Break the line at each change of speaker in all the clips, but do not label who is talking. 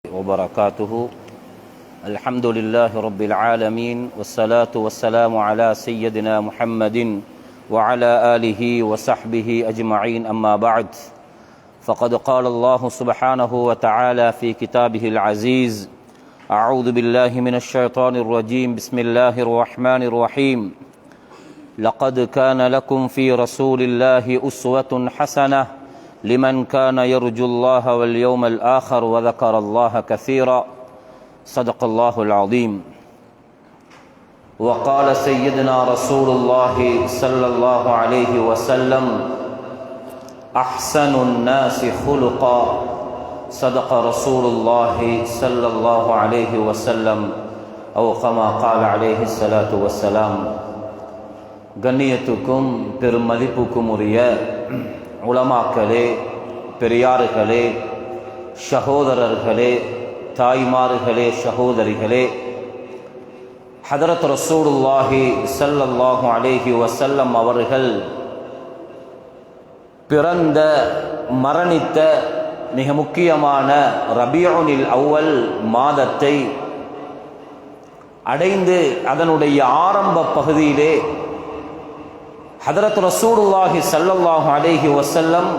وبركاته. الحمد لله رب العالمين، والصلاة والسلام على سيدنا محمد وعلى آله وصحبه أجمعين، أما بعد. فقد قال الله سبحانه وتعالى في كتابه العزيز: أعوذ بالله من الشيطان الرجيم، بسم الله الرحمن الرحيم. لقد كان لكم في رسول الله أسوة حسنة لمن كان يرجو الله واليوم الآخر وذكر الله كثيرا. صدق الله العظيم. وقال سيدنا رسول الله صلى الله عليه وسلم: أحسن الناس خلقا. صدق رسول الله صلى الله عليه وسلم أو كما قال عليه الصلاة والسلام. கண்ணியத்துக்கும் பெருமதிப்புக்கும் உரிய உலமாக்களே, பெரியார்களே, சகோதரர்களே, தாய்மார்களே, சகோதரிகளே, ஹதரத் ரசூலுல்லாஹி ஸல்லல்லாஹு அலைஹி வஸல்லம் அவர்கள் பிறந்த மரணித்த மிக முக்கியமான ரபியுல் அவ்வல் மாதத்தை அடைந்து அதனுடைய ஆரம்ப பகுதியிலே ஹதரத் ரசூலுல்லாஹி ஸல்லல்லாஹு அலைஹி வஸல்லம்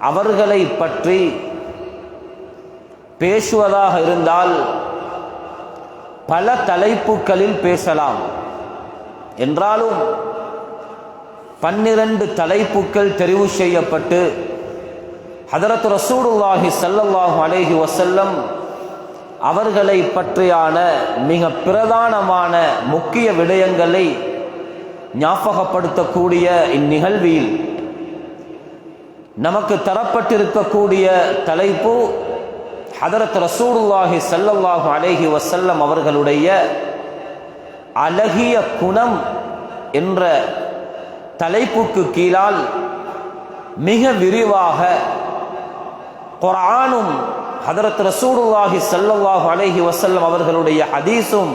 அவர்களை பற்றி பேசுவதாக இருந்தால் பல தலைப்புகளில் பேசலாம். என்றாலும் 12 தலைப்புகள் தெரிவு செய்யப்பட்டு ஹதரத் ரசூலுல்லாஹி ஸல்லல்லாஹு அலைஹி வஸல்லம் அவர்களை பற்றியான மிக பிரதானமான முக்கிய விடயங்களை ஞாபகப்படுத்தக்கூடிய இந்நிகழ்வில் நமக்கு தரப்பட்டிருக்கக்கூடிய தலைப்பு ஹதரத் ரசூலுல்லாஹி ஸல்லல்லாஹு அலைஹி வஸல்லம் அவர்களுடைய அழகிய குணம் என்ற தலைப்புக்கு கீழால் மிக விரிவாக குர்ஆனும் ஹதரத் ரசூலுல்லாஹி ஸல்லல்லாஹு அலைஹி வஸல்லம் அவர்களுடைய ஹதீஸும்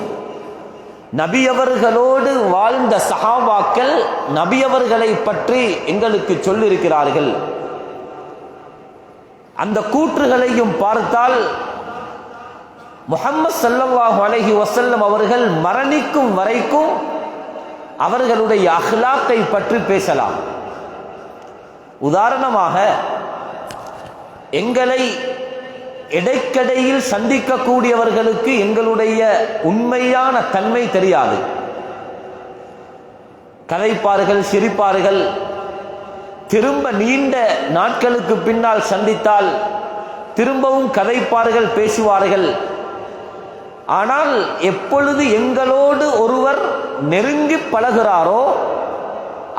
நபி அவர்களோடு வாழ்ந்த சஹாபாக்கள் நபி அவர்களை பற்றி எங்களுக்கு சொல்லியிருக்கிறார்கள். அந்த கூற்றுகளையும் பார்த்தால் முஹம்மது ஸல்லல்லாஹு அலைஹி வஸல்லம் அவர்கள் மரணிக்கும் வரைக்கும் அவர்களுடைய அஹ்லாக்கை பற்றி பேசலாம். உதாரணமாக, எங்களை இடைக்கடையில் சந்திக்கக்கூடியவர்களுக்கு எங்களுடைய உண்மையான தன்மை தெரியாது. கதைப்பார்கள், சிரிப்பார்கள். திரும்ப நீண்ட நாட்களுக்கு பின்னால் சந்தித்தால் திரும்பவும் கதைப்பார்கள், பேசுவார்கள். ஆனால் எப்பொழுது எங்களோடு ஒருவர் நெருங்கி பழகிறாரோ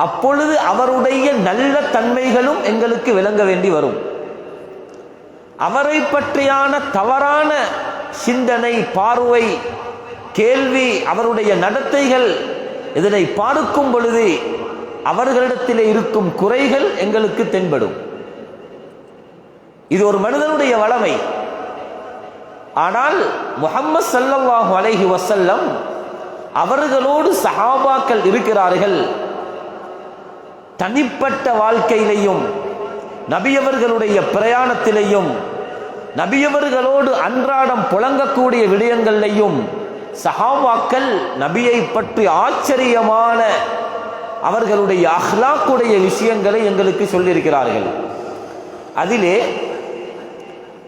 அப்பொழுது அவருடைய நல்ல தன்மைகளும் எங்களுக்கு விளங்க வேண்டி வரும். அவரை பற்றியான தவறான சிந்தனை, பார்வை, கேள்வி, அவருடைய நடத்தைகள், இதனை பார்க்கும் பொழுது அவர்களிடத்திலே இருக்கும் குறைகள் எங்களுக்கு தென்படும். இது ஒரு மனிதனுடைய வளமை. ஆனால் முஹம்மது ஸல்லல்லாஹு அலைஹி வஸல்லம் அவர்களோடு சஹாபாக்கள் இருக்கிறார்கள். தனிப்பட்ட வாழ்க்கையிலையும் நபியவர்களுடைய பிரயாணத்திலையும் நபியவர்களோடு அன்றாடம் புழங்கக்கூடிய விடயங்களிலையும் சஹாபாக்கள் நபியை பற்றி ஆச்சரியமான அவர்களுடைய அஹ்லாக்குடைய விஷயங்களை எங்களுக்கு சொல்லியிருக்கிறார்கள். அதிலே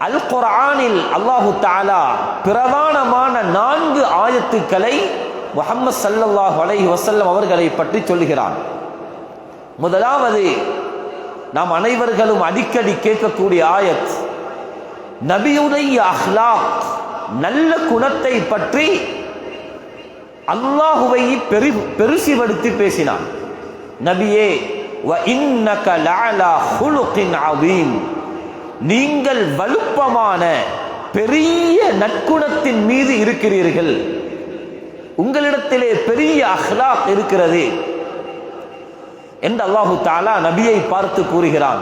அல் குர்ஆனில் அல்லாஹு தஆலா பிரதானமான 4 ஆயத்துக்களை முஹம்மது ஸல்லல்லாஹு அலைஹி வஸல்லம் அவர்களை பற்றி சொல்லுகிறான். முதலாவது, நாம் அனைவர்களும் அடிக்கடி கேட்கக்கூடிய ஆயத், நபியுடைய அஹ்லாக், நல்ல குணத்தை பற்றி அல்லாஹுவை பெருசிப்படுத்தி பேசினான். நபியே, வ இன்னக லஅலா ஹுலுகின் அதீம், நீங்கள் வலுப்பமான பெரிய நற்குணத்தின் மீது இருக்கிறீர்கள், உங்களிடத்திலே பெரிய அஹ்லாக் இருக்கிறது என்று அல்லாஹு தஆலா நபியை பார்த்து கூறுகிறான்.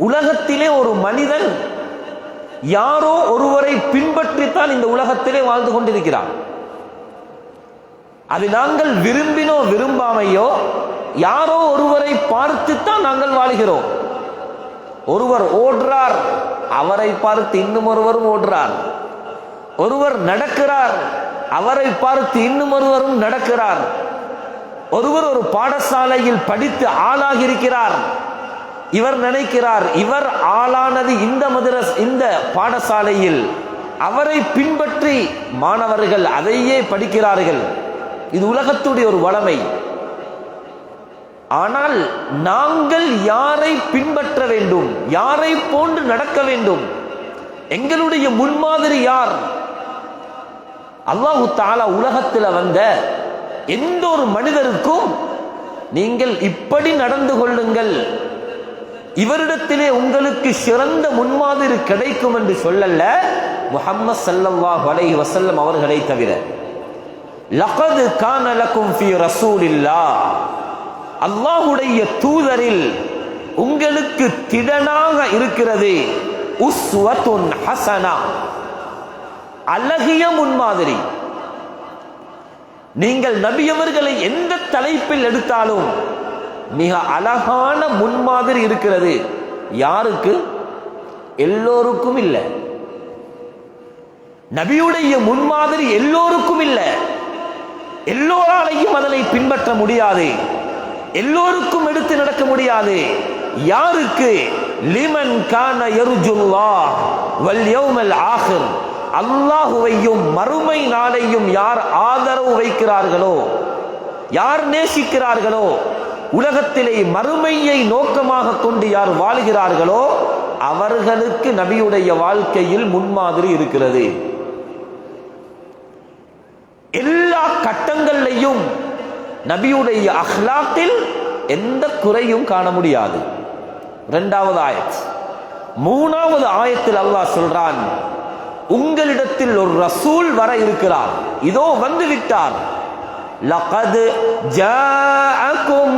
உலகத்திலே ஒரு மனிதன் யாரோ ஒருவரை பின்பற்றித்தான் இந்த உலகத்திலே வாழ்ந்து கொண்டிருக்கிறான். அது நாங்கள் விரும்பினோ விரும்பாமையோ யாரோ ஒருவரை பார்த்துத்தான் நாங்கள் வாழ்கிறோம்.
ஒருவர் ஓடுறார், அவரை பார்த்து இன்னும் ஒருவரும் ஓடுறார். ஒருவர் நடக்கிறார், அவரை பார்த்து இன்னும் ஒருவரும் நடக்கிறார். ஒருவர் ஒரு பாடசாலையில் படித்து ஆளாகி இருக்கிறார். இவர் நினைக்கிறார் இவர் ஆளானது இந்த பாடசாலையில், அவரை பின்பற்றி மாணவர்கள் அதையே படிக்கிறார்கள். இது உலகத்துடைய ஒரு வளமை. ஆனால் நாங்கள் யாரை பின்பற்ற வேண்டும், யாரை போன்று நடக்க வேண்டும், எங்களுடைய முன்மாதிரி யார்? அல்லாஹு தஆலா உலகத்தில் வந்த எந்த ஒரு மனிதருக்கும் நீங்கள் இப்படி நடந்து கொள்ளுங்கள், இவரிடத்திலே உங்களுக்கு சிறந்த முன்மாதிரி கிடைக்கும் என்று சொல்லல்ல, முஹம்மது ஸல்லல்லாஹு அலைஹி வஸல்லம் அவர்களை தவிர. லகத் கான லகும் ஃபீ ரசூலில்லாஹ், அல்லாஹ்வுடைய தூதரில் உங்களுக்கு திடனாக இருக்கிறது உஸ்வத்துன் ஹஸனா, அழகிய முன்மாதிரி. நீங்கள் நபியவர்களை எந்த தலைப்பில் எடுத்தாலும் மிக அழகான முன்மாதிரி இருக்கிறது. யாருக்கு? எல்லோருக்கும் இல்லை. நபியுடைய முன்மாதிரி எல்லோருக்கும் இல்லை. எல்லோராலையும் அதனை பின்பற்ற முடியாது, எல்லோருக்கும் எடுத்து நடக்க முடியாது. யாருக்கு? லிமன் கான யர்ஜுல்லாஹ் வல் யௌமல் ஆகிர், அல்லாஹுவையும் மறுமை நாளையும் யார் ஆதரவு வைக்கிறார்களோ, யார் நேசிக்கிறார்களோ, உலகத்திலே மறுமையை நோக்கமாக கொண்டு யார் வாழ்கிறார்களோ, அவர்களுக்கு நபியுடைய வாழ்க்கையில் முன்மாதிரி இருக்கிறது. எல்லா கட்டங்களிலையும் நபியுடைய அஹ்லாக்கில் எந்த குறையும் காண முடியாது. இரண்டாவது ஆயத். மூணாவது ஆயத்தில் அல்லாஹ் சொல்றான், உங்களிடத்தில் ஒரு ரசூல் வர இருக்கிறார், இதோ வந்து விட்டார். லகத் ஜாஅக்கும்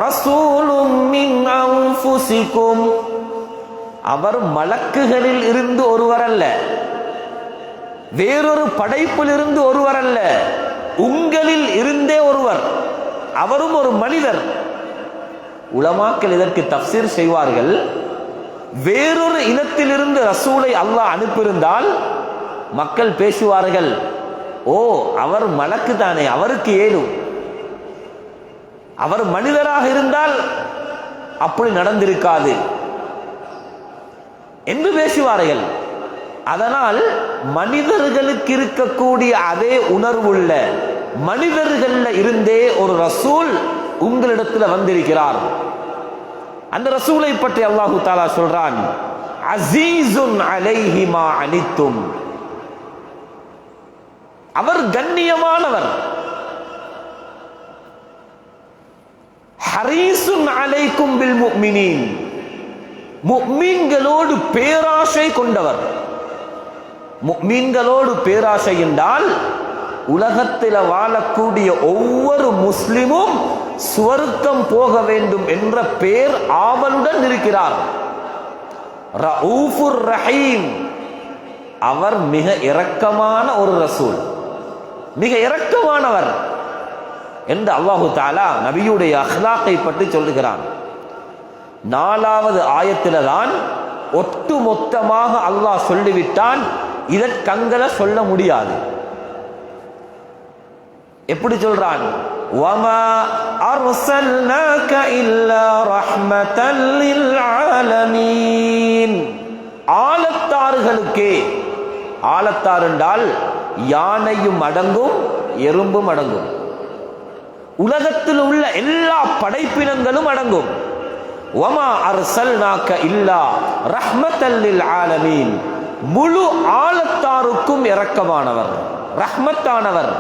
ரசூலும் மின் அன்ஃபுசிக்கும், அவர் மலக்குகளில் இருந்து ஒருவர் அல்ல, வேறொரு படைப்பில் இருந்து ஒருவர் அல்ல, உங்களில் இருந்தே ஒருவர். அவரும் ஒரு மனிதர். உலமாக்கள் இதற்கு தஃப்சீர் செய்வார்கள். வேறொரு இனத்திலிருந்து ரசூலை அல்லாஹ் அனுப்பியிருந்தால் மக்கள் பேசுவார்கள், ஓ அவர் மலக்கு தானே, அவருக்கு ஏலும். அவர் மனிதராக இருந்தால் அப்படி நடந்திருக்காது என்று பேசுவார்கள். அதனால் மனிதர்களுக்கு இருக்கக்கூடிய அதே உணர்வுள்ள மனிதர்கள்ல இருந்தே ஒரு ரசூல் உங்களிடத்தில் வந்திருக்கிறார். அந்த ரசூலை பற்றி அல்லாஹு தஆலா சொல்றான், அஸீஸுன் அலைஹி மா அனித்தும், அவர் கண்ணியமானவர். ஹரீசுன் அலைக்கும் பில் முஃமினீன், முஃமின்களோடு பேராசை கொண்டவர். முஃமின்களோடு பேராசை என்றால் உலகத்தில் வாழக்கூடிய ஒவ்வொரு முஸ்லிமும் சுவர்க்கம் போக வேண்டும் என்ற பேர் ஆவலுடன் இருக்கிறார். ரഊஃபுர் ரஹீம், அவர் மிக இரக்கமான ஒரு ரசூல், மிக இரக்கமானவர் என்று அல்லாஹு தஆலா நபியுடைய அஹ்லாக்கை பற்றி சொல்லுகிறான். நாலாவது ஆயத்தில தான் ஒட்டு மொத்தமாக அல்லாஹ் சொல்லிவிட்டான், இதற்கங்கல சொல்ல முடியாது. எப்படி சொல்றான்? வமா அர்சல்னாக இல்லா ரஹ்மத்தல் லில் ஆலமீன், ஆலத்தார்களுக்கே. ஆலத்தார் என்றால் யானையும் அடங்கும், எறும்பும் அடங்கும், உலகத்தில் உள்ள எல்லா படைப்பினங்களும் அடங்கும். வமா அர்சல்னாக இல்லா ரஹ்மத்தல் லில் ஆலமீன், முழு ஆலத்தாருக்கும் இரக்கமானவர், ரஹ்மத்தானவர்.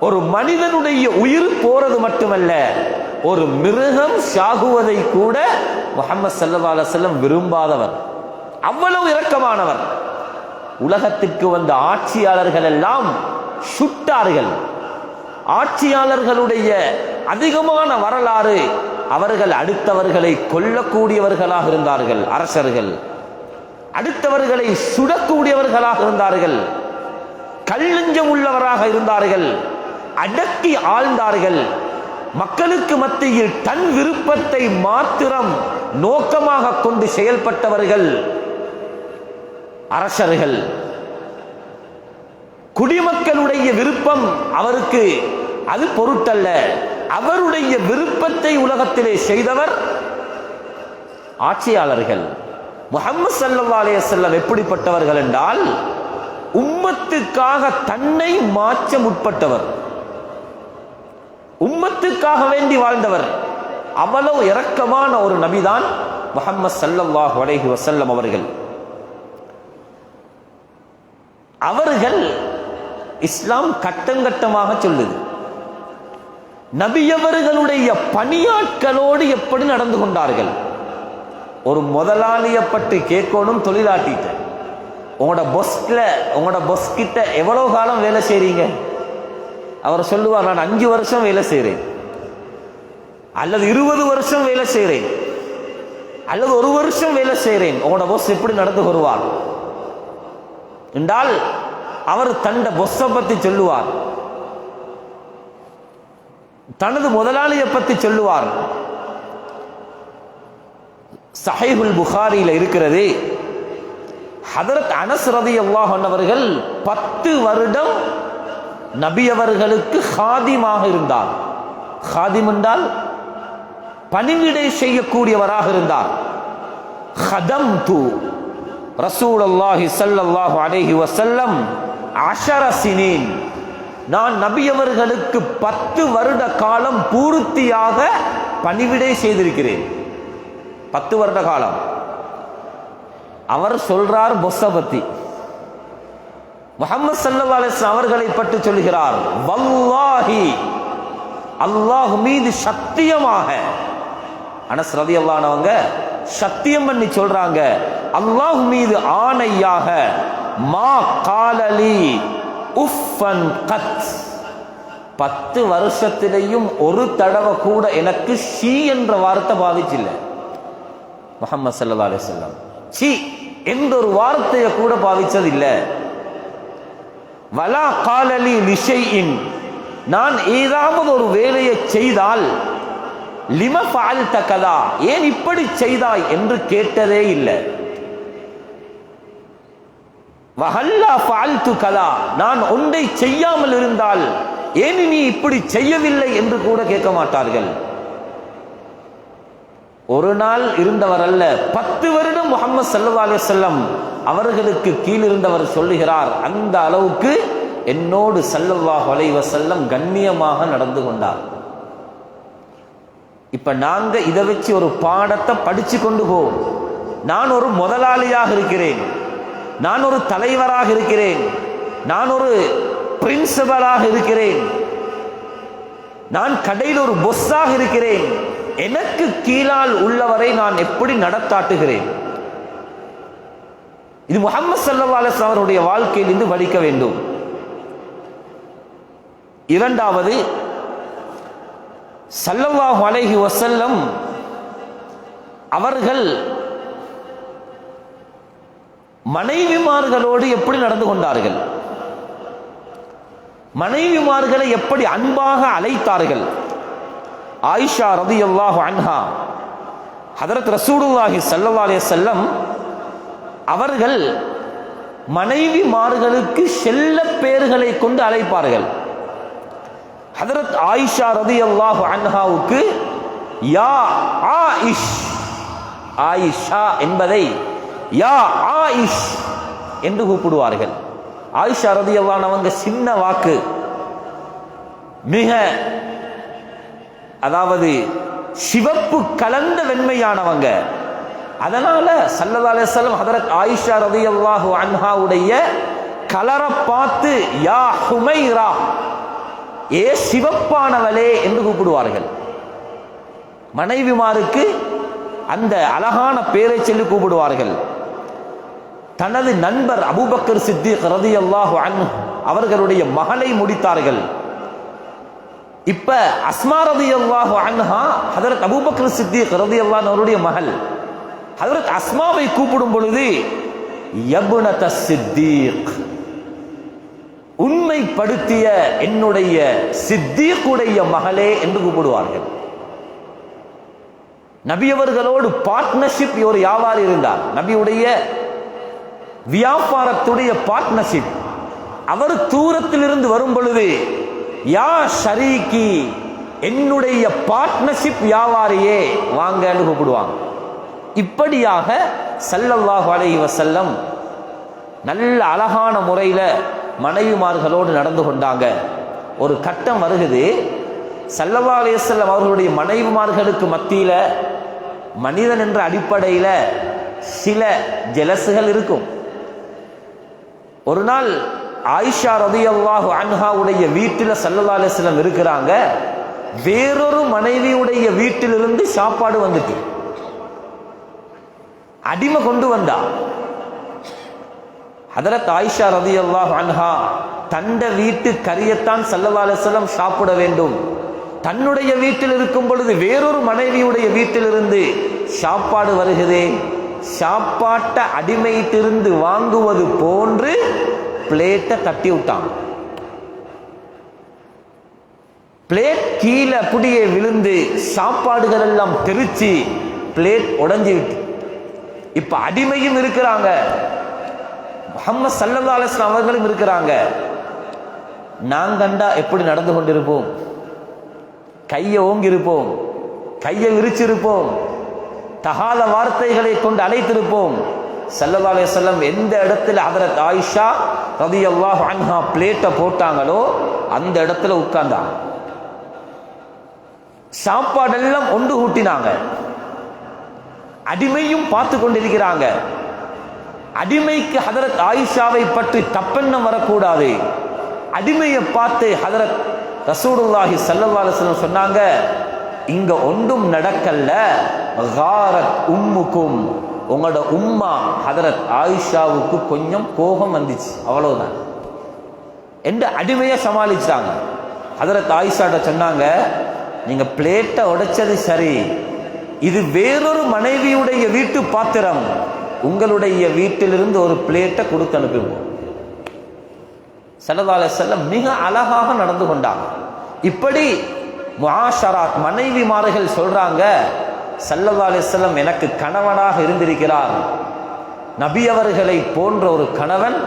ஒரு மனிதனுடைய உயிர் போறது மட்டுமல்ல, ஒரு மிருகம் சாகுவதை கூட முஹம்மது ஸல்லல்லாஹு அலைஹி வஸல்லம் விரும்பாதவர், அவ்வளவு இரக்கமானவர். உலகத்திற்கு வந்த ஆட்சியாளர்கள் எல்லாம் சுட்டார்கள். ஆட்சியாளர்களுடைய அதிகமான வரலாறு, அவர்கள் அடுத்தவர்களை கொல்லக்கூடியவர்களாக இருந்தார்கள். அரசர்கள் அடுத்தவர்களை சுடக்கூடியவர்களாக இருந்தார்கள், கல்லஞ்சம் உள்ளவராக இருந்தார்கள், அடக்கி ஆழ்ந்தார்கள். மக்களுக்கு மத்தியில் தன் விருப்பத்தை மாத்திரம் நோக்கமாக கொண்டு செயல்பட்டவர்கள் அரசர்கள். குடிமக்களுடைய விருப்பம் அவருக்கு அது பொருட்டல்ல. அவருடைய விருப்பத்தை உலகத்திலே செய்தவர் ஆட்சியாளர்கள். முஹம்மது ஸல்லல்லாஹு அலைஹி வஸல்லம் எப்படிப்பட்டவர்கள் என்றால், உம்மத்துக்காக தன்னை மாற்ற முற்பட்டவர், உம்மத்துக்காக வேண்டி வாழ்ந்தவர். அவ்வளவு இரக்கமான ஒரு நபிதான் முஹம்மது ஸல்லல்லாஹு அலைஹி வஸல்லம் அவர்கள். அவர்கள் இஸ்லாம் கட்டங்கட்டமாக சொல்லுது, நபியவர்களுடைய பணியாட்களோடு எப்படி நடந்து கொண்டார்கள். ஒரு முதலாளியை பற்றி கேட்கணும், தொழிலாட்டிட்ட உங்களோட பொஸ் கிட்ட எவ்வளவு காலம் வேலை செய்றீங்க? அவர் சொல்லுவார், நான் 5 வருஷம் வேலை செய்கிறேன், அல்லது 20 வருஷம் வேலை செய்கிறேன், அல்லது 1 வருஷம் வேலை செய்கிறேன். உங்களோட பொஸ் எப்படி நடந்து கொள்வார் என்றால், அவர் தன்னை பொஸ்ஸை பற்றி சொல்லுவார், தனது முதலாளியை பற்றி சொல்லுவார். சஹீஹுல் புகாரியில் இருக்கிறது, ஹதரத் அனஸ் ரலியல்லாஹு அன்ஹு அவர்கள் 10 வருடம் நபி அவர்களுக்கு ஹாதிமாக இருந்தார். ஹாதிம் என்றால் பணிவிடை செய்யக்கூடியவராக இருந்தார். ஹதம்து ரசூலுல்லாஹி ஸல்லல்லாஹு அலைஹி வஸல்லம் 10 சினீன், நான் நபி அவர்களுக்கு 10 வருட காலம் பூர்த்தியாக பணிவிடை செய்திருக்கிறேன். 10 வருட காலம். அவர் சொல்றார் பொஸ்ஸ பத்தி, முஹம்மது ஸல்லல்லாஹு அலைஹி வஸல்லம் அவர்களை பற்றி சொல்கிறார், வல்லாஹி, அல்லாஹ் மீது சத்தியமாக. அனஸ் ரலியல்லாஹு அன்ஹு அவங்க சத்தியம் பண்ணி சொல்றாங்க, அல்லாஹ் மீது ஆணையாக, மா காலலி உஃபன் கத், 10 வருஷத்திலேயும் ஒரு தடவை கூட எனக்கு ஷீ என்ற வார்த்தை பாவிச்சில்லை. முஹம்மது ஸல்லல்லாஹு அலைஹி வஸல்லம் ஷீ என்ற ஒரு வார்த்தையை கூட பாவிச்சதில்லை. வலா காலலி லிஷைஇன், நான் ஏதாவது ஒரு வேலையை செய்தால் லிம ஃபஅல்த கதா, ஏன் இப்படி செய்தாய் என்று கேட்டதே இல்லை. வஹல்லா ஃபஅல்து கதா, நான் ஒன்றை செய்யாமல் இருந்தால் ஏன் நீ இப்படி செய்யவில்லை என்று கூட கேட்க மாட்டார்கள். ஒரு நாள் இருந்தவர் அல்ல, 10 வருடம் முஹம்மது ஸல்லல்லாஹு அலைஹி வஸல்லம் அவர்களுக்கு கீழ் இருந்தவர் சொல்லுகிறார், அந்த அளவுக்கு என்னோடு ஸல்லல்லாஹு அலைஹி வஸல்லம் கண்ணியமாக நடந்து கொண்டார். இப்ப நாங்க இதை வச்சு ஒரு பாடத்தை படிச்சு கொண்டு போவோம். நான் ஒரு முதலாளியாக இருக்கிறேன், நான் ஒரு தலைவராக இருக்கிறேன், நான் ஒரு பிரின்சிபலாக இருக்கிறேன், நான் கடையில் ஒரு பொஸ்ஸாக இருக்கிறேன், எனக்கு கீழால் உள்ளவரை நான் எப்படி நடத்தாட்டுகிறேன்? இது முஹம்மது ஸல்லல்லாஹு அலைஹி வஸல்லம் அவருடைய வாழ்க்கையிலிருந்து படிக்க வேண்டும். இரண்டாவது, ஸல்லல்லாஹு அலைஹி வஸல்லம் அவர்கள் மனைவிமார்களோடு எப்படி நடந்து கொண்டார்கள், மனைவிமார்களை எப்படி அன்பாக அழைத்தார்கள். ஆயிஷா ரலியல்லாஹு அன்ஹா, ஹதரத் ரசூலுல்லாஹி ஸல்லல்லாஹு அலைஹி வஸல்லம் அவர்கள் மனைவிமார்களுக்கு செல்ல பெயர்களை கொண்டு அழைப்பார்கள். ஹதரத் ஆயிஷா ரலியல்லாஹு அன்ஹாவுக்கு யா ஆயிஷ், ஆயிஷா என்பதை யா ஆயிஷ் என்று கூப்பிடுவார்கள். ஆயிஷா ரலியல்லாஹு அன்ஹா அவங்க சின்ன வாக்கு, மிக அதாவது சிவப்பு கலந்த வெண்மையானவங்க. அதனால ஸல்லல்லாஹு அலைஹி வஸல்லம் ஹதரத் ஆயிஷா ரலியல்லாஹு அன்ஹாவுடைய கலரை பார்த்து யா ஹுமைரா, ஏ சிவப்பானவளே என்று கூப்பிடுவார்கள். மனைவிமாருக்கு அந்த அழகான பேரை சொல்லி கூப்பிடுவார்கள். தனது நண்பர் அபூபக்கர் சித்திக் ரலியல்லாஹு அன்ஹு அவர்களுடைய மகளை முடித்தார்கள். இப்ப அஸ்மா ரலியல்லாஹு அன்ஹா ஹதரத் அபூபக்கர் சித்திக் ரலியல்லாஹு அன்ஹு அவருடைய மகள். ஹதரத் அஸ்மாவை கூப்பிடும் பொழுது யப்னத சித்தீக், உண்மைப்படுத்திய என்னுடைய சித்தீக்குடைய மகளே என்று கூப்பிடுவார்கள். நபி அவர்களோடு பார்ட்னர்ஷிப் ஒரு வியாபாரி இருந்தார். நபியுடைய வியாபாரத்துடைய பார்ட்னர்ஷிப். அவர் தூரத்தில் இருந்து வரும் பொழுது, யா ஷரீகி, என்னுடைய பார்ட்னர்ஷிப் வியாபாரியே வாங்கன்னு கூப்பிடுவாங்க. இப்படியாக ஸல்லல்லாஹு அலைஹி வஸல்லம் நல்ல அழகான முறையில மனைவிமார்களோடு நடந்து கொண்டாங்க. ஒரு கட்டம் வருகிறது, ஸல்லல்லாஹு அலைஹி வஸல்லம் அவர்களுடைய மனைவிமார்களுக்கு மத்தியில மனிதன் என்ற அடிப்படையில் சில ஜெலசுகள் இருக்கும். ஒரு நாள் ஆயிஷா ரலியல்லாஹு அன்ஹாவுடைய வீட்டில் ஸல்லல்லாஹு அலைஹி வஸல்லம் இருக்கிறாங்க. வேறொரு மனைவியுடைய வீட்டிலிருந்து சாப்பாடு வந்துட்டு அடிமை கொண்டு வந்தா. ஹதரத் ஆயிஷா ரலியல்லாஹு அன்ஹா தண்ட வீட்டு கரியத்தான் ஸல்லல்லாஹு அலைஹி வஸல்லம் சாப்பிட வேண்டும். தன்னுடைய வீட்டில் இருக்கும் பொழுது வேறொரு மனைவியுடைய வீட்டிலிருந்து சாப்பாடு வருகிறதே, சாப்பாட்டை அடிமையிட்டிருந்து வாங்குவது போன்று பிளேட்டை தட்டி விட்டான். பிளேட் கீழே அப்படியே விழுந்து சாப்பாடுகள் எல்லாம் தெரிச்சு பிளேட் உடைஞ்சு விட்டு. இப்ப அடிமையும் இருக்கிறாங்க, முஹம்மது ஸல்லல்லாஹு அலைஹி வஸல்லம் அவர்களும் இருக்கிறாங்க. நாங்கண்டா எப்படி நடந்து கொண்டிருப்போம்? கையை ஓங்கி இருப்போம், கையை விரிச்சிருப்போம், தகாத வார்த்தைகளை கொண்டு அழைத்திருப்போம். ஸல்லல்லாஹு அலைஹி வஸல்லம் எந்த இடத்துல ஹதரத் ஆயிஷா ரலியல்லாஹு அன்ஹா பிளேட்டை போட்டாங்களோ அந்த இடத்துல உட்கார்ந்தாங்க. சாப்பாடெல்லாம் ஒன்று கூட்டினாங்க. அடிமையும் பார்த்து கொண்டிருக்கிறாங்க. அடிமைக்கு ஹதரத் ஆயிஷாவை பற்றி தப்பெண்ணம் வரக்கூடாது. அடிமையை பார்த்து ஹதரத் ரசூலுல்லாஹி ஸல்லல்லாஹு அலைஹி வஸல்லம் சொன்னாங்க, இங்க ஒன்றும் நடக்கல்ல, காரத் உம்முக்கும், உங்களோட உம்மா ஹதரத் ஆயிஷாவுக்கு கொஞ்சம் கோபம் வந்துச்சு, அவ்வளவுதான் என்று அடிமையை சமாளிச்சாங்க. ஹதரத் ஆயிஷாட்ட சொன்னாங்க, நீங்க பிளேட்டை உடைச்சது சரி, இது வேறொரு மனைவியுடைய வீட்டு பாத்திரம், உங்களுடைய வீட்டிலிருந்து ஒரு பிளேட்டை கொடுத்து அனுப்புவோம். ஸல்லல்லாஹு அலைஹி வஸல்லம் மிக அழகாக நடந்து கொண்டாங்க. இப்படி முஆஷராத் மனைவிமார்கள் சொல்றாங்க, ஸல்லல்லாஹு அலைஹி வஸல்லம் எனக்கு கணவனாக இருந்திருக்கிறார். நபி அவர்களை போன்ற ஒரு கணவன்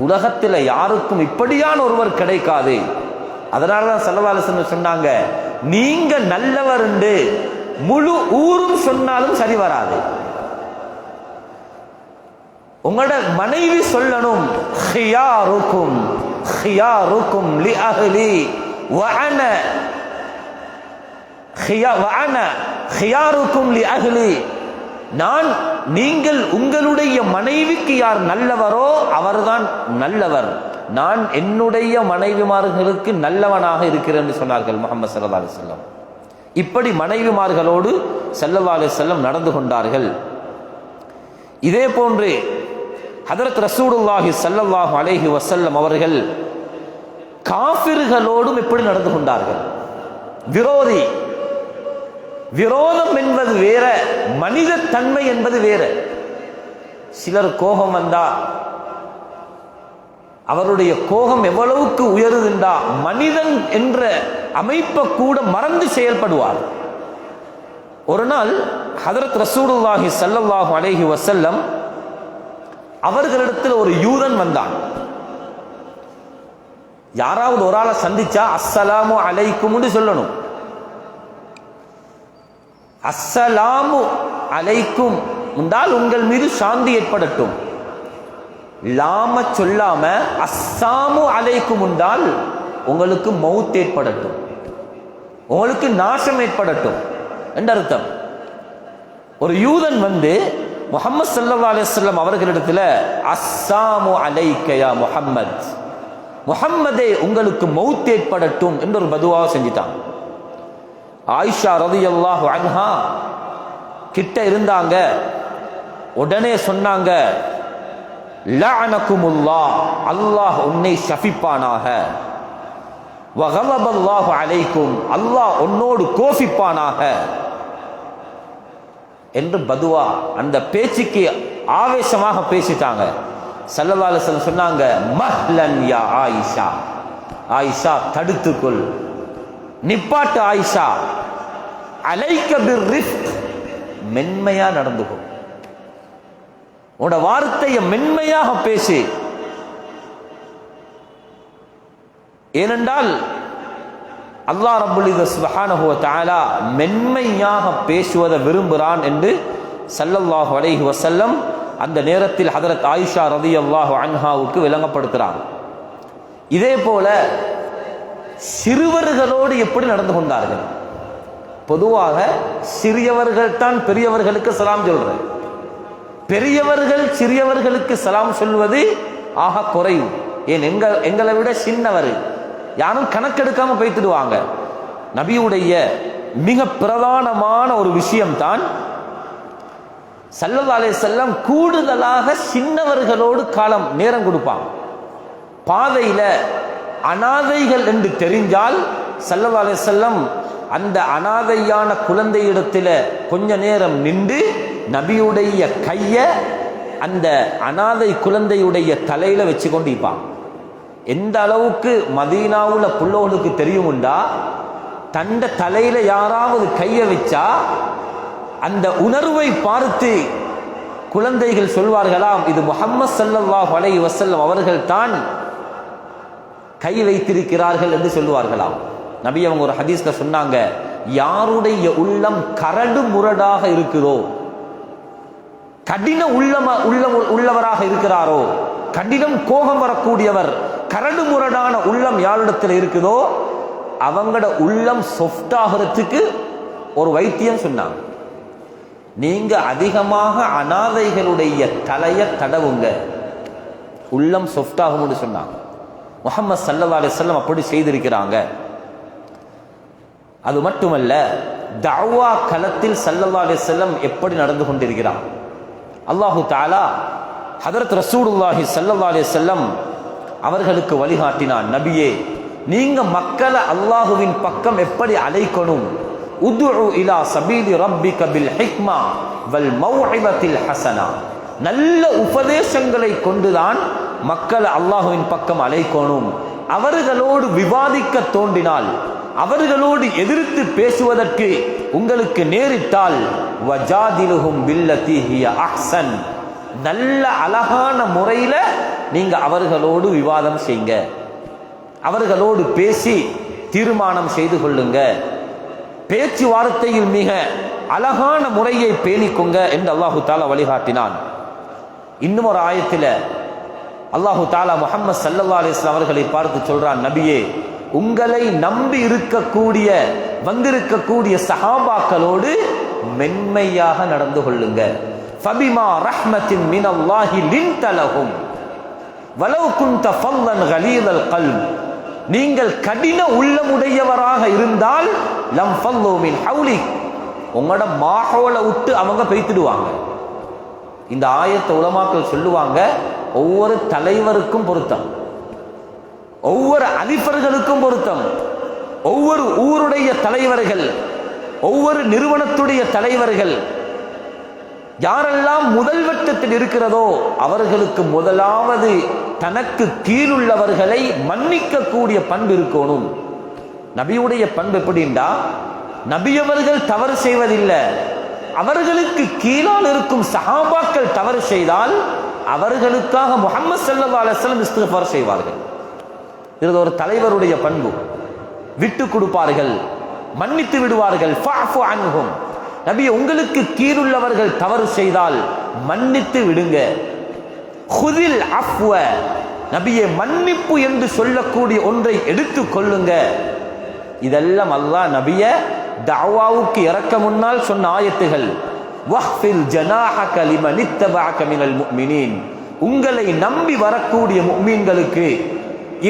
உலகத்தில் யாருக்கும் இப்படியான ஒருவர் கிடைக்காது. அதனால தான் ஸல்லல்லாஹு அலைஹி வஸல்லம் சொன்னாங்க, நீங்க நல்லவர் என்று முழு ஊரும் சொன்னாலும் சரி வராது. உங்களோட மனைவி சொல்லணும், ஹியாருக்கும் ஹியாருக்கும் லி அஹ்லி வ அனா ஹியாருக்கும் லி அஹ்லி, நான் நீங்கள் உங்களுடைய மனைவிக்கு யார் நல்லவரோ அவர்தான் நல்லவர், நான் என்னுடைய மனைவிமார்களுக்கு நல்லவனாக இருக்கிறேன் என்று சொன்னார்கள் முஹம்மது ஸல்லல்லாஹு அலைஹி வஸல்லம். இப்படி மனைவிமார்களோடு ஸல்லல்லாஹு அலைஹி வஸல்லம் நடந்து கொண்டார்கள். இதே போன்று ஹதரத் ரசூலுல்லாஹி ஸல்லல்லாஹு அலைஹி வஸல்லம் அவர்கள் காஃபிர்களோடும் எப்படி நடந்து கொண்டார்கள். விரோதம் என்பது வேற, மனித தன்மை என்பது வேற. சிலர் கோபம் வந்தா அவருடைய கோபம் எவ்வளவுக்கு உயருதுண்டா மனிதன் என்ற அமைப்பை கூட மறந்து செயல்படுவார். ஒரு நாள் ஹதரத் ரசூலுல்லாஹி ஸல்லல்லாஹு அலைஹி வஸல்லம் அவர்களிடத்தில் ஒரு யூதன் வந்தான். யாராவது ஒரு ஆளை சந்திச்சா அஸ்ஸலாமு அலைக்கும்னு சொல்லணும். அஸ்ஸலாமு அலைக்கும் என்றால் உங்கள் மீது சாந்தி ஏற்படட்டும். லாம சொல்லாம அஸ்ஸாமு அலைக்கும் என்றால் உங்களுக்கு மௌத் ஏற்படட்டும், உங்களுக்கு நாசம் ஏற்படட்டும் என்ற அர்த்தம். ஒரு யூதன் வந்து முஹம்மது ஸல்லல்லாஹு அலைஹி வஸல்லம் அவர்களிடத்தில் அஸ்ஸாமு அலைக்க யா முஹம்மத், முஹம்மதே உங்களுக்கு மௌத் ஏற்படட்டும் என்று ஒரு பதுவா செஞ்சிட்டான். ஆயிஷா ரலியல்லாஹு அன்ஹா கிட்ட இருந்தாங்க. உடனே சொன்னாங்க, லஅனகுமுல்லாஹ், அல்லாஹ் உன்னை ஷஃபிப்பானாக, வகலபல்லாஹு அலைக்கும், அல்லாஹ் உன்னோடு கோபிப்பானாக என்று பதுவா. அந்த பேச்சுக்கு ஆவேசமாக பேசிட்டாங்க. ஸல்லல்லாஹு அலைஹி வஸல்லம் சொன்னாங்க, மஹ்லன் யா ஆயிஷா, ஆயிஷா தடுத்துக்கொள், நிப்பாட்டு ஆயிஷா, அலைக்க பிர்ரிஃப்க், மென்மையா நடந்துகோ, உன்னோட வார்த்தையை மென்மையாக பேசு. ஏனென்றால் அல்லாஹ் ரப்புல் இஸ்ஸத் சுப்ஹானஹு வ தஆலா மென்மையாக பேசுவதை விரும்புகிறான் என்று ஸல்லல்லாஹு அலைஹி வஸல்லம் அந்த நேரத்தில் ஹதரத் ஆயிஷா ரலியல்லாஹு அன்ஹாவுக்கு விளங்கப்படுத்துகிறார். இதே போல சிறுவர்களோடு எப்படி நடந்து கொண்டார்கள்? பொதுவாக சிறியவர்கள் தான் பெரியவர்களுக்கு சலாம் சொல்றாங்க, பெரியவர்கள் சிறியவர்களுக்கு சலாம் சொல்வது ஆக குறையும். ஏன் எங்களை விட சின்னவர் யாரும் கணக்கெடுக்காம போய்த்துடுவாங்க. நபியுடைய மிக பிரதானமான ஒரு விஷயம்தான் ஸல்லல்லாஹு அலைஹி வஸல்லம் கூடுதலாக சின்னவர்களோடு நேரம் கொடுப்பாங்க. பாதையில அனாதைகள் என்று தெரிஞ்சால் ஸல்லல்லாஹு அலைஹி வஸல்லம் அந்த அனாதையான குழந்தையிடத்தில் கொஞ்ச நேரம் நின்று நபியுடைய கைய அந்த அனாதை குழந்தையுடைய தலையில வச்சு கொண்டு இருப்பாங்க. எந்த அளவுக்கு மதீனாவுல புள்ளோனுக்கு தெரியும்டா, தண்ட தலையில யாராவது கைய வச்சா அந்த உணர்வை பார்த்து குழந்தைகள் சொல்வார்களாம், இது முஹம்மது ஸல்லல்லாஹு அலைஹி வஸல்லம் அவர்கள் தான் கை வைத்திருக்கிறார்கள் என்று சொல்லுவார்களாம். நபி அவங்க ஒரு ஹதீஸ்ல சொன்னாங்க, யாருடைய உள்ளம் கரடு முரடாக இருக்கிறோ, கடின உள்ளவராக இருக்கிறாரோ, கடினம் கோபம் வரக்கூடியவர், கரடு முரடான உள்ளம் யாரிடத்தில் இருக்குதோ அவங்களோட உள்ளம் சொஃப்ட் ஆகிறதுக்கு ஒரு வைத்தியம் சொன்னாங்க. நீங்க அதிகமாக அனாதைகளுடைய தலையை தடவுங்க, உள்ளம் சொஃப்ட் ஆகும்னு சொன்னாங்க. முஹம்மது ஸல்லல்லாஹு அலைஹி வஸல்லம் அப்படி செய்திருக்கிறாங்க. அது மட்டுமல்ல, தஅவா களத்தில் ஸல்லல்லாஹு அலைஹி வஸல்லம் எப்படி நடந்து கொண்டிருக்கிறார்? அல்லாஹு தஆலா ஹதரத் ரசூலுல்லாஹி ஸல்லல்லாஹு அலைஹி வஸல்லம் அவர்களுக்கு வழிகாட்டினான், நபியே நீங்க மக்களை அல்லாஹுவின் பக்கம் எப்படி அழைக்கணும்? உதுஉ இலா சபீலி ரப்பிக பில் ஹிக்மா வல் மௌஇபத்தில் ஹஸனா, நல்ல உபதேசங்களை கொண்டுதான் மக்களை அல்லாஹுவின் பக்கம் அழைக்கணும். அவர்களோடு விவாதிக்க தோன்றினால், அவர்களோடு எதிர்த்து பேசுவதற்கு உங்களுக்கு நேரிட்டால் வஜாதிலுஹும் பில்லதி ஹிய அஹ்ஸன், நல்ல அழகான முறையில நீங்க அவர்களோடு விவாதம் செய்யுங்க, அவர்களோடு பேசி தீர்மானம் செய்து கொள்ளுங்க, பேச்சுவார்த்தையில் மிக அழகான முறையை பேணிக்கொங்க என்று அல்லாஹு தாலா வழிகாட்டினான். இன்னும் ஒரு ஆயத்தில் அல்லாஹு தாலா முஹம்மது ஸல்லல்லாஹு அலைஹி வஸல்லம் அவர்களை பார்த்து சொல்றான், நபியே உங்களை நம்பி இருக்கக்கூடிய வந்திருக்கக்கூடிய சஹாபாக்களோடு மென்மையாக நடந்து கொள்ளுங்க. ஃபபிமா ரஹ்மத்தின் மினல்லாஹி லின்த லஹும் வலவ் குன்த ஃபல்லன் கலீதல் கல்ப், நீங்கள் கடின உள்ளமுடையவராக இருந்தால் லம் ஃபல்லு மின் ஹவுலிக், உங்களோட மாஹோல விட்டு அவங்க பெய்த்திடுவாங்க. இந்த ஆயத்தை உலமாக்கள் சொல்லுவாங்க, ஒவ்வொரு தலைவருக்கும் பொருத்தம், ஒவ்வொரு அதிபர்களுக்கும் பொருத்தம், ஒவ்வொரு ஊருடைய தலைவர்கள், ஒவ்வொரு நிறுவனத்துடைய தலைவர்கள் யாரெல்லாம் முதல் வட்டத்தில் இருக்கிறதோ அவர்களுக்கு முதலாவது தனக்கு கீழுள்ளவர்களை மன்னிக்க கூடிய பண்பு இருக்கணும். நபியுடைய பண்பு எப்படின்னா, நபியவர்கள் தவறு செய்வதில்லை, அவர்களுக்கு கீழால் இருக்கும் சஹாபாக்கள் தவறு செய்தால் அவர்களுக்காக முஹம்மது ஸல்லல்லாஹு அலைஹி வஸல்லம் இஸ்திக்ஃபார் செய்வார்கள். இது ஒரு தலைவருடைய பண்பு. விட்டு கொடுப்பார்கள், மன்னித்து விடுவார்கள். ஃபஅஃபு அன்ஹும், நபி உங்களுக்கு கீழுள்ளவர்கள் தவறு செய்தால் மன்னித்து விடுங்க. குதில் அஃப்வ, நபியே மன்னிப்பு என்று சொல்லக்கூடிய ஒன்றை எடுத்துக் கொள்ளுங்க. இதெல்லாம் அல்லாஹ் நபிய தஅவாவுக்கு இறக்க முன்னால் சொன்ன ஆயத்துகள். வஹ்ஃபில் ஜனாஹக லிமன் இத்தபஅக மினல் முஃமினீன், உங்களை நம்பி வரக்கூடிய முஃமின்களுக்கு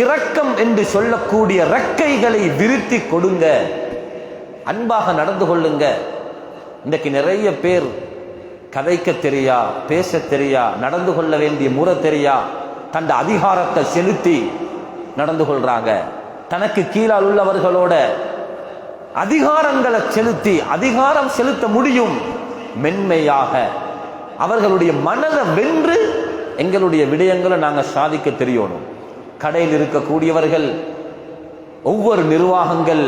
இரக்கம் என்று சொல்லக்கூடிய ரெக்கைகளை விரித்தி கொடுங்க, அன்பாக நடந்து கொள்ளுங்க. இன்றைக்கு நிறைய பேர் கதைக்க தெரியா, பேச தெரியா, நடந்து கொள்ள வேண்டிய முறை தெரியா, தந்த அதிகாரத்தை செலுத்தி நடந்து கொள்றாங்க. தனக்கு கீழால் உள்ளவர்களோட அதிகாரங்களை செலுத்தி, அதிகாரம் செலுத்த முடியும் மென்மையாக, அவர்களுடைய மனதை வென்று எங்களுடைய விடயங்களை நாங்கள் சாதிக்க தெரியணும். கடையில் இருக்கக்கூடியவர்கள், ஒவ்வொரு நிர்வாகங்கள்,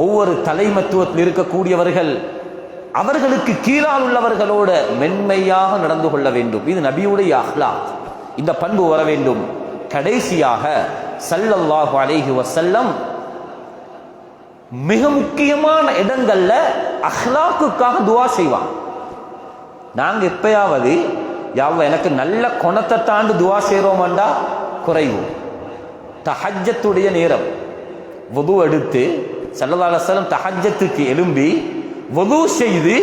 ஒவ்வொரு தலைமத்துவத்தில் இருக்கக்கூடியவர்கள் அவர்களுக்கு கீழால் உள்ளவர்களோட மென்மையாக நடந்து கொள்ள வேண்டும். இது நபியுடைய அஹ்லாக். இந்த பண்பு வர வேண்டும். கடைசியாக ஸல்லல்லாஹு அலைஹி வஸல்லம் மிக முக்கியமான இடங்கள்ல அஹ்லாக்குக்காக துஆ செய்வாங்க. நாங்க எப்பயாவது யாவ எனக்கு நல்ல குணத்தை தாண்டு துஆ செய்றோமாண்டா குறைவு. தஹஜ்ஜத்துடைய நேரம் வுது எடுத்து ஸல்லல்லாஹு அலைஹி வஸல்லம் தஹஜ்ஜத்துக்கு எழும்பி வுது செய்து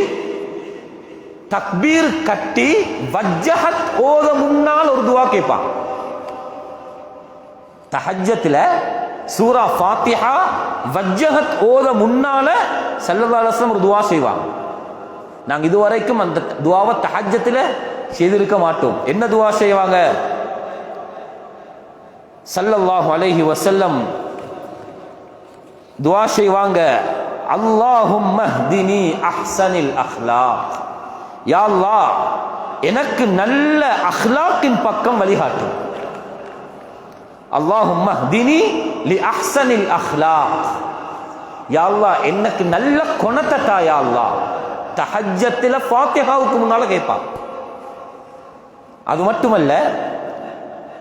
தக்பீர் கட்டி வஜ்ஜஹத் ஓத முன்னால் ஒரு துஆ கேட்பாங்க. தஹஜ்ஜத்துல சூரா ஃபாத்திஹா வஜ்ஜஹத் ஓத முன்னால ஸல்லல்லாஹு அலைஹி வஸல்லம் ஒரு துஆ செய்வாங்க. நாங்க இதுவரைக்கும் அந்த துஆவை தஹஜ்ஜத்துல செய்திருக்க மாட்டோம். என்ன துஆ செய்வாங்க? ஸல்லல்லாஹு அலைஹி வஸல்லம் துஆ செய்வாங்க, அல்லாஹும்ம ஹ்தினி அஹ்ஸனில் அஹ்லாக். யா அல்லாஹ், எனக்கு நல்ல அஹ்லாக்கின் பக்கம் வழிகாட்டு. அல்லாஹும்ம ஹ்தினி லி அஹ்ஸனில் அஹ்லாக். யா அல்லாஹ், எனக்கு நல்ல குணத்தை தா யா அல்லாஹ். தஹஜ்ஜத்துல ஃபாத்திஹாவுக்கு முன்னால கேட்பான். அது மட்டுமல்ல,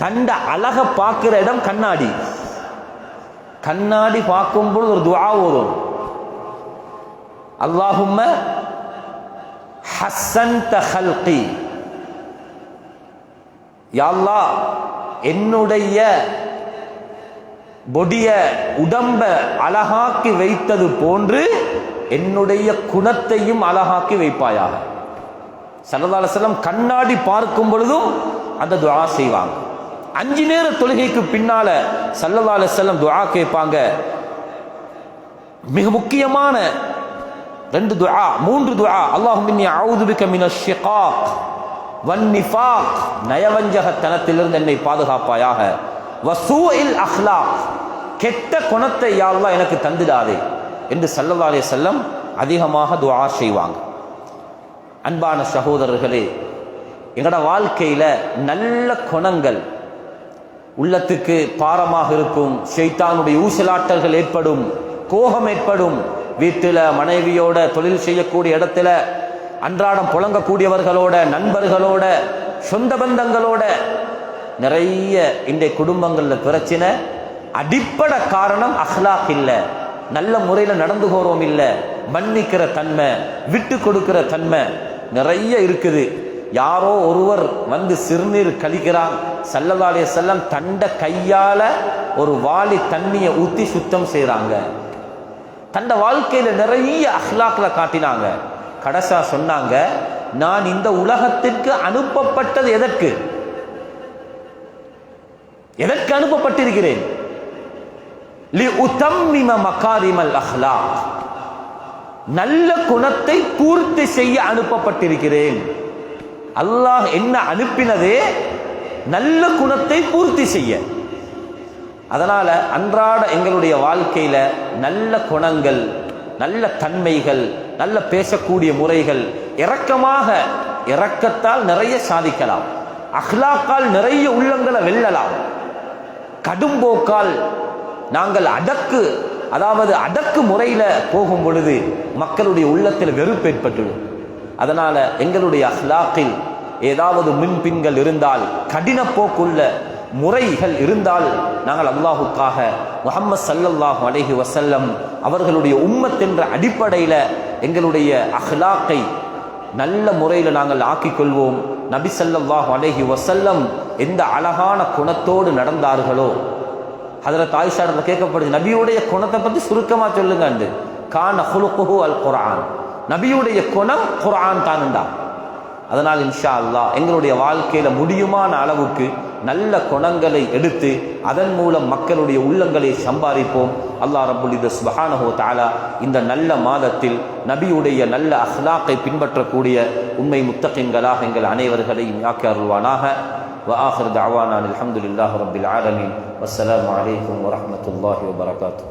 தண்ட அழக பார்க்கிற இடம் கண்ணாடி. கண்ணாடி பார்க்கும்போது ஒரு துஆ வரும், அல்லாஹும்ம ஹஸ்ஸன்த ஹல்கி. யா அல்லாஹ், என்னுடைய பொடிய உடம்ப அழகாக்கி வைத்தது போன்று என்னுடைய குணத்தையும் அழகாக்கி வைப்பாயாக. ஸல்லல்லாஹு அலைஹி வஸல்லம் கண்ணாடி பார்க்கும் பொழுதும் அந்த துஆ செய்வாங்க. 5 நேர தொழுகைக்கு பின்னால ஸல்லல்லாஹு அலைஹி வஸல்லம் துஆ கேட்பாங்க. மிக முக்கியமான 2 துஆ 3 துஆ. அல்லாஹும்ம இன்னி அஊது பிக மினஷ் ஷிகாக் வன் நிஃபாக், நயவஞ்சகத்தனத்திலிருந்து என்னை பாதுகாப்பாயாக. வசூஇல் அஹ்லாக், கெட்ட குணத்தை யா அல்லாஹ் எனக்கு தந்துடாதே என்று ஸல்லல்லாஹு அலைஹி வஸல்லம் அதிகமாக துஆ செய்வாங்க. அன்பான சகோதரர்களே, எங்கட வாழ்க்கையில நல்ல குணங்கள் உள்ளத்துக்கு பாரமாக இருக்கும். ஷைத்தானுடைய ஊசலாட்டல்கள் ஏற்படும், கோபம் ஏற்படும். வீட்டில் மனைவியோட, தொழில் செய்யக்கூடிய இடத்துல, அன்றாடம் புழங்கக்கூடியவர்களோட, நண்பர்களோட, சொந்த பந்தங்களோட நிறைய இன்றைய குடும்பங்கள்ல பிரச்சனை. அடிப்படை காரணம் அஹ்லாக் இல்லை, நல்ல முறையில் நடந்து போறோம் இல்லை, மன்னிக்கிற தன்மை, விட்டு கொடுக்கிற தன்மை நிறைய இருக்குது. யாரோ ஒருவர் வந்து சிறுநீர் கழிக்கிறான், ஸல்லல்லாஹு அலைஹி வஸல்லம் தண்ட கையால ஒரு வாளி தண்ணியை ஊத்தி சுத்தம் செய்றாங்க. தண்ட வாழ்க்கையில நிறைய அஹ்லாக்ல காட்டினாங்க. கடைசா சொன்னாங்க, நான் இந்த உலகத்திற்கு அனுப்பப்பட்டது எதற்கு? எதற்கு அனுப்பப்பட்டிருக்கிறேன்? லி உத்தம்மிம மகாரிமல் அஹ்லாக், நல்ல குணத்தை பூர்த்தி செய்ய அனுப்பப்பட்டிருக்கிறேன். அல்லாஹ் என்ன அனுப்பினதே நல்ல குணத்தை பூர்த்தி செய்ய. அதனால அன்றாட எங்களுடைய வாழ்க்கையில நல்ல குணங்கள், நல்ல தன்மைகள், நல்ல பேசக்கூடிய முறைகள், இரக்கத்தால் நிறைய சாதிக்கலாம், அஹ்லாக்கால் நிறைய உள்ளங்களை வெல்லலாம். கடும்போக்கால் நாங்கள் அடக்கு முறையில போகும் பொழுது மக்களுடைய உள்ளத்தில் வெறுப்பு ஏற்பட்டுவிடும். அதனால எங்களுடைய அஹ்லாக்கில் ஏதாவது மின்பின்கள் இருந்தால், கடின போக்குள்ள முறைகள் இருந்தால், நாங்கள் அல்லாஹுக்காக முஹம்மது ஸல்லல்லாஹு அலைஹி வஸல்லம் அவர்களுடைய உம்மத் என்ற அடிப்படையில் எங்களுடைய அஹ்லாக்கை நல்ல முறையில் நாங்கள் ஆக்கிக் கொள்வோம். நபி ஸல்லல்லாஹு அலைஹி வஸல்லம் எந்த அழகான குணத்தோடு நடந்தார்களோ, ஹஜ்ரத் ஆயிஷா கேட்கப்படுது, நபியுடைய குணத்தை பற்றி சுருக்கமா சொல்லுங்க. கான ஹுலுகுஹு அல் குர்ஆன், நபியுடைய குணம் குர்ஆன் தானுண்டா. அதனால் இன்ஷா அல்லாஹ் எங்களுடைய வாழ்க்கையில முடியுமான அளவுக்கு நல்ல குணங்களை எடுத்து அதன் மூலம் மக்களுடைய உள்ளங்களை சம்பாதிப்போம். அல்லாஹ் ரப்புல் இஸ்ஸத் சுப்ஹானஹு வ தஆலா இந்த நல்ல மாதத்தில் நபியுடைய நல்ல அஹ்லாக்கை பின்பற்றக்கூடிய உண்மை முத்தகின்களாக எங்கள் அனைவர்களையும் ஆக்கி அருள்வானாக. وآخر دعوانا الحمد لله رب العالمين والسلام عليكم ورحمة الله وبركاته.